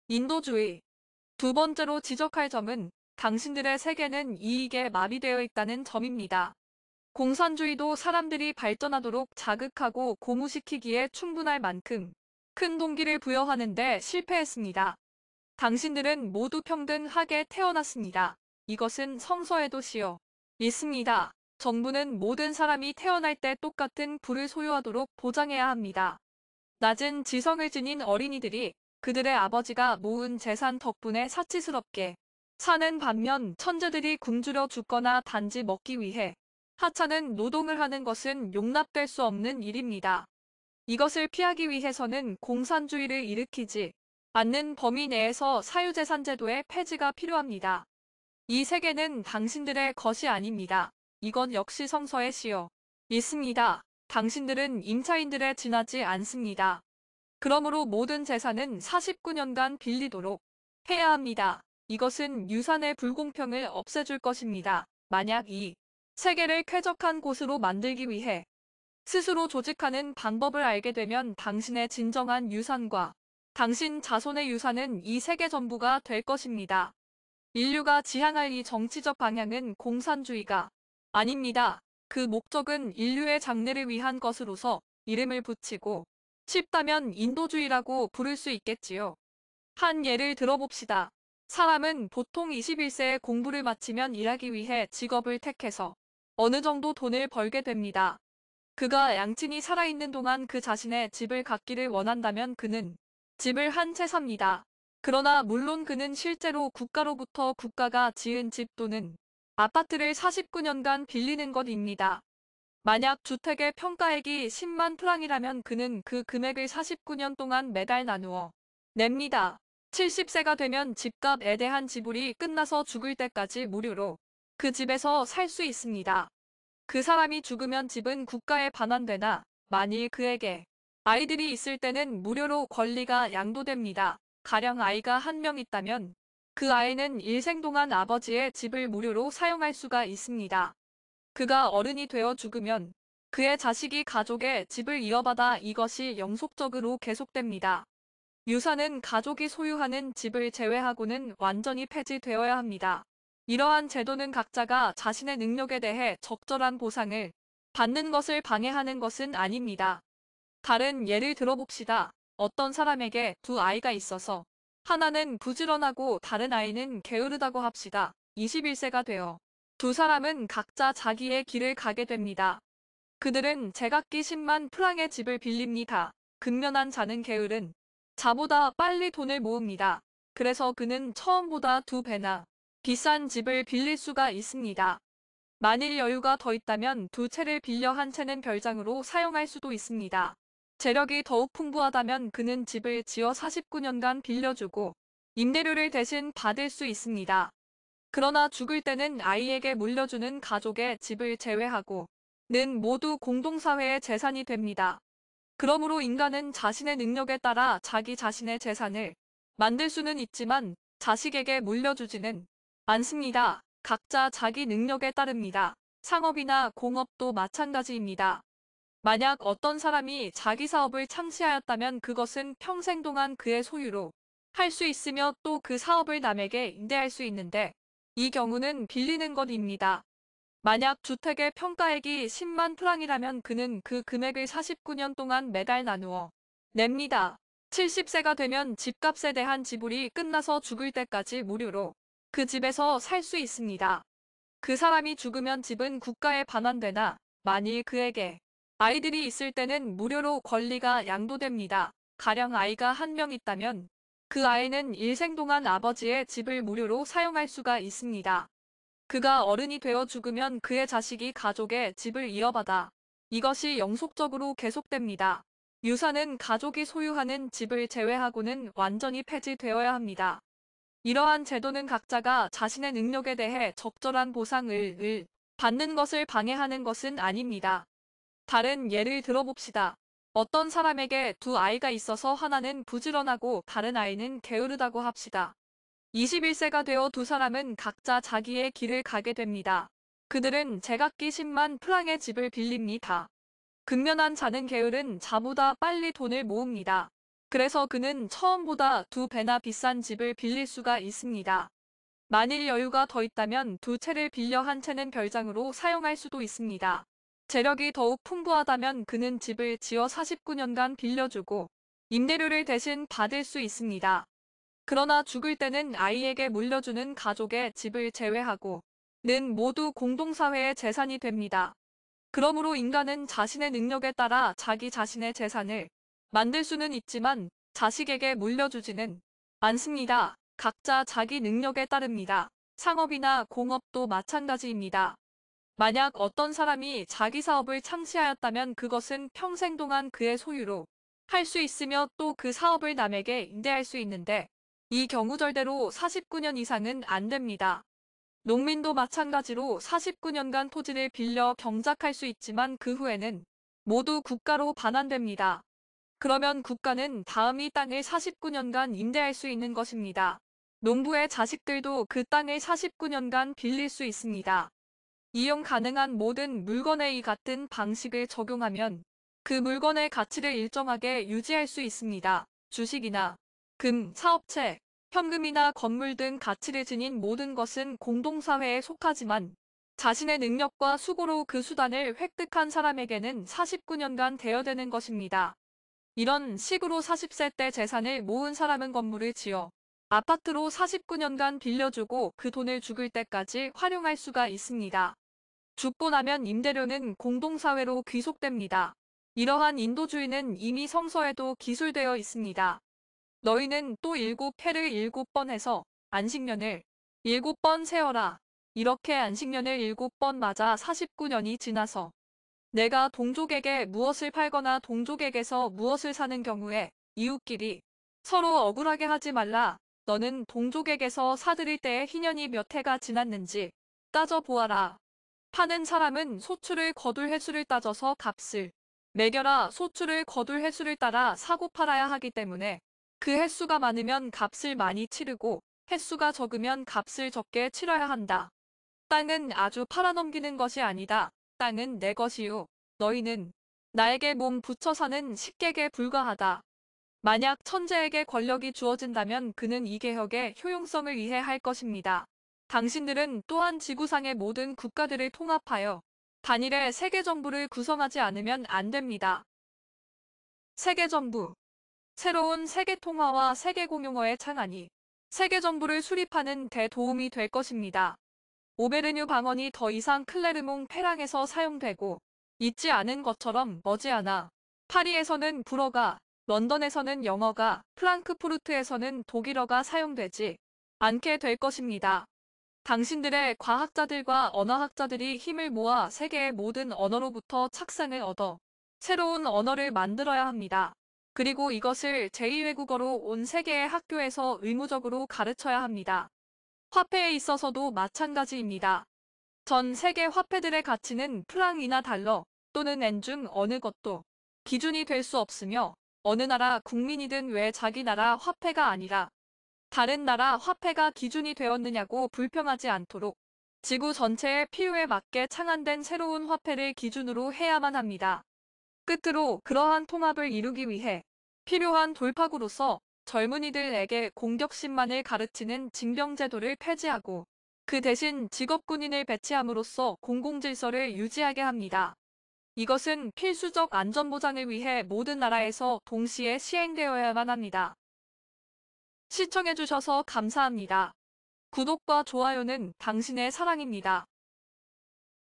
인도주의. 두 번째로 지적할 점은 당신들의 세계는 이익에 마비되어 있다는 점입니다. 공산주의도 사람들이 발전하도록 자극하고 고무시키기에 충분할 만큼 큰 동기를 부여하는데 실패했습니다. 당신들은 모두 평등하게 태어났습니다. 이것은 성서에도 씌어 있습니다. 정부는 모든 사람이 태어날 때 똑같은 부를 소유하도록 보장해야 합니다. 낮은 지성을 지닌 어린이들이 그들의 아버지가 모은 재산 덕분에 사치스럽게 사는 반면 천재들이 굶주려 죽거나 단지 먹기 위해 하찮은 노동을 하는 것은 용납될 수 없는 일입니다. 이것을 피하기 위해서는 공산주의를 일으키지 않는 범위 내에서 사유재산제도의 폐지가 필요합니다. 이 세계는 당신들의 것이 아닙니다. 이건 역시 성서에 씌어 있습니다. 당신들은 임차인들에 지나지 않습니다. 그러므로 모든 재산은 49년간 빌리도록 해야 합니다. 이것은 유산의 불공평을 없애줄 것입니다. 만약 이 세계를 쾌적한 곳으로 만들기 위해 스스로 조직하는 방법을 알게 되면 당신의 진정한 유산과 당신 자손의 유산은 이 세계 전부가 될 것입니다. 인류가 지향할 이 정치적 방향은 공산주의가 아닙니다. 그 목적은 인류의 장래를 위한 것으로서 이름을 붙이고 쉽다면 인도주의라고 부를 수 있겠지요. 한 예를 들어봅시다. 사람은 보통 21세에 공부를 마치면 일하기 위해 직업을 택해서 어느 정도 돈을 벌게 됩니다. 그가 양친이 살아있는 동안 그 자신의 집을 갖기를 원한다면 그는 집을 한 채 삽니다. 그러나 물론 그는 실제로 국가로부터 국가가 지은 집 또는 아파트를 49년간 빌리는 것입니다. 만약 주택의 평가액이 10만 프랑이라면 그는 그 금액을 49년 동안 매달 나누어 냅니다. 70세가 되면 집값에 대한 지불이 끝나서 죽을 때까지 무료로 그 집에서 살 수 있습니다. 그 사람이 죽으면 집은 국가에 반환되나 만일 그에게 아이들이 있을 때는 무료로 권리가 양도됩니다. 가령 아이가 한 명 있다면 그 아이는 일생 동안 아버지의 집을 무료로 사용할 수가 있습니다. 그가 어른이 되어 죽으면 그의 자식이 가족의 집을 이어받아 이것이 영속적으로 계속됩니다. 유산은 가족이 소유하는 집을 제외하고는 완전히 폐지되어야 합니다. 이러한 제도는 각자가 자신의 능력에 대해 적절한 보상을 받는 것을 방해하는 것은 아닙니다. 다른 예를 들어봅시다. 어떤 사람에게 두 아이가 있어서 하나는 부지런하고 다른 아이는 게으르다고 합시다. 21세가 되어 두 사람은 각자 자기의 길을 가게 됩니다. 그들은 제각기 10만 프랑의 집을 빌립니다. 근면한 자는 게으른 자보다 빨리 돈을 모읍니다. 그래서 그는 처음보다 2배나 비싼 집을 빌릴 수가 있습니다. 만일 여유가 더 있다면 2채를 빌려 한 채는 별장으로 사용할 수도 있습니다. 재력이 더욱 풍부하다면 그는 집을 지어 49년간 빌려주고 임대료를 대신 받을 수 있습니다. 그러나 죽을 때는 아이에게 물려주는 가족의 집을 제외하고 는 모두 공동사회의 재산이 됩니다. 그러므로 인간은 자신의 능력에 따라 자기 자신의 재산을 만들 수는 있지만 자식에게 물려주지는 않습니다. 각자 자기 능력에 따릅니다. 상업이나 공업도 마찬가지입니다. 만약 어떤 사람이 자기 사업을 창시하였다면 그것은 평생 동안 그의 소유로 할 수 있으며 또 그 사업을 남에게 임대할 수 있는데 이 경우는 빌리는 것입니다. 만약 주택의 평가액이 10만 프랑이라면 그는 그 금액을 49년 동안 매달 나누어 냅니다. 70세가 되면 집값에 대한 지불이 끝나서 죽을 때까지 무료로 그 집에서 살 수 있습니다. 그 사람이 죽으면 집은 국가에 반환되나 만일 그에게 아이들이 있을 때는 무료로 권리가 양도됩니다. 가령 아이가 한 명 있다면 그 아이는 일생 동안 아버지의 집을 무료로 사용할 수가 있습니다. 그가 어른이 되어 죽으면 그의 자식이 가족의 집을 이어받아 이것이 영속적으로 계속됩니다. 유산은 가족이 소유하는 집을 제외하고는 완전히 폐지되어야 합니다. 이러한 제도는 각자가 자신의 능력에 대해 적절한 보상을 받는 것을 방해하는 것은 아닙니다. 다른 예를 들어봅시다. 어떤 사람에게 두 아이가 있어서 하나는 부지런하고 다른 아이는 게으르다고 합시다. 21세가 되어 두 사람은 각자 자기의 길을 가게 됩니다. 그들은 제각기 10만 프랑의 집을 빌립니다. 근면한 자는 게으른 자보다 빨리 돈을 모읍니다. 그래서 그는 처음보다 2배나 비싼 집을 빌릴 수가 있습니다. 만일 여유가 더 있다면 2채를 빌려 한 채는 별장으로 사용할 수도 있습니다. 재력이 더욱 풍부하다면 그는 집을 지어 49년간 빌려주고 임대료를 대신 받을 수 있습니다. 그러나 죽을 때는 아이에게 물려주는 가족의 집을 제외하고 는 모두 공동사회의 재산이 됩니다. 그러므로 인간은 자신의 능력에 따라 자기 자신의 재산을 만들 수는 있지만 자식에게 물려주지는 않습니다. 각자 자기 능력에 따릅니다. 상업이나 공업도 마찬가지입니다. 만약 어떤 사람이 자기 사업을 창시하였다면 그것은 평생 동안 그의 소유로 할 수 있으며 또 그 사업을 남에게 임대할 수 있는데 이 경우 절대로 49년 이상은 안 됩니다. 농민도 마찬가지로 49년간 토지를 빌려 경작할 수 있지만 그 후에는 모두 국가로 반환됩니다. 그러면 국가는 다음 이 땅을 49년간 임대할 수 있는 것입니다. 농부의 자식들도 그 땅을 49년간 빌릴 수 있습니다. 이용 가능한 모든 물건에 이 같은 방식을 적용하면 그 물건의 가치를 일정하게 유지할 수 있습니다. 주식이나 금, 사업체, 현금이나 건물 등 가치를 지닌 모든 것은 공동사회에 속하지만 자신의 능력과 수고로 그 수단을 획득한 사람에게는 49년간 대여되는 것입니다. 이런 식으로 40세 때 재산을 모은 사람은 건물을 지어 아파트로 49년간 빌려주고 그 돈을 죽을 때까지 활용할 수가 있습니다. 죽고 나면 임대료는 공동사회로 귀속됩니다. 이러한 인도주의는 이미 성서에도 기술되어 있습니다. 너희는 또 7회를 7번 해서 안식년을 7번 세어라. 이렇게 안식년을 7번 맞아 49년이 지나서 내가 동족에게 무엇을 팔거나 동족에게서 무엇을 사는 경우에 이웃끼리 서로 억울하게 하지 말라. 너는 동족에게서 사들일 때에 희년이 몇 해가 지났는지 따져보아라. 파는 사람은 소출을 거둘 횟수를 따져서 값을 매겨라. 소출을 거둘 횟수를 따라 사고 팔아야 하기 때문에 그 횟수가 많으면 값을 많이 치르고 횟수가 적으면 값을 적게 치러야 한다. 땅은 아주 팔아넘기는 것이 아니다. 땅은 내 것이요. 너희는 나에게 몸 붙여 사는 식객에 불과하다. 만약 천재에게 권력이 주어진다면 그는 이 개혁의 효용성을 위해 할 것입니다. 당신들은 또한 지구상의 모든 국가들을 통합하여 단일의 세계정부를 구성하지 않으면 안 됩니다. 세계정부. 새로운 세계통화와 세계공용어의 창안이 세계정부를 수립하는 데 도움이 될 것입니다. 오베르뉴 방언이 더 이상 클레르몽 페랑에서 사용되고 있지 않은 것처럼 머지않아 파리에서는 불어가, 런던에서는 영어가, 프랑크푸르트에서는 독일어가 사용되지 않게 될 것입니다. 당신들의 과학자들과 언어학자들이 힘을 모아 세계의 모든 언어로부터 착상을 얻어 새로운 언어를 만들어야 합니다. 그리고 이것을 제2외국어로 온 세계의 학교에서 의무적으로 가르쳐야 합니다. 화폐에 있어서도 마찬가지입니다. 전 세계 화폐들의 가치는 프랑이나 달러 또는 엔 중 어느 것도 기준이 될 수 없으며 어느 나라 국민이든 왜 자기 나라 화폐가 아니라 다른 나라 화폐가 기준이 되었느냐고 불평하지 않도록 지구 전체의 필요에 맞게 창안된 새로운 화폐를 기준으로 해야만 합니다. 끝으로 그러한 통합을 이루기 위해 필요한 돌파구로서 젊은이들에게 공격심만을 가르치는 징병제도를 폐지하고 그 대신 직업군인을 배치함으로써 공공질서를 유지하게 합니다. 이것은 필수적 안전보장을 위해 모든 나라에서 동시에 시행되어야만 합니다. 시청해주셔서 감사합니다. 구독과 좋아요는 당신의 사랑입니다.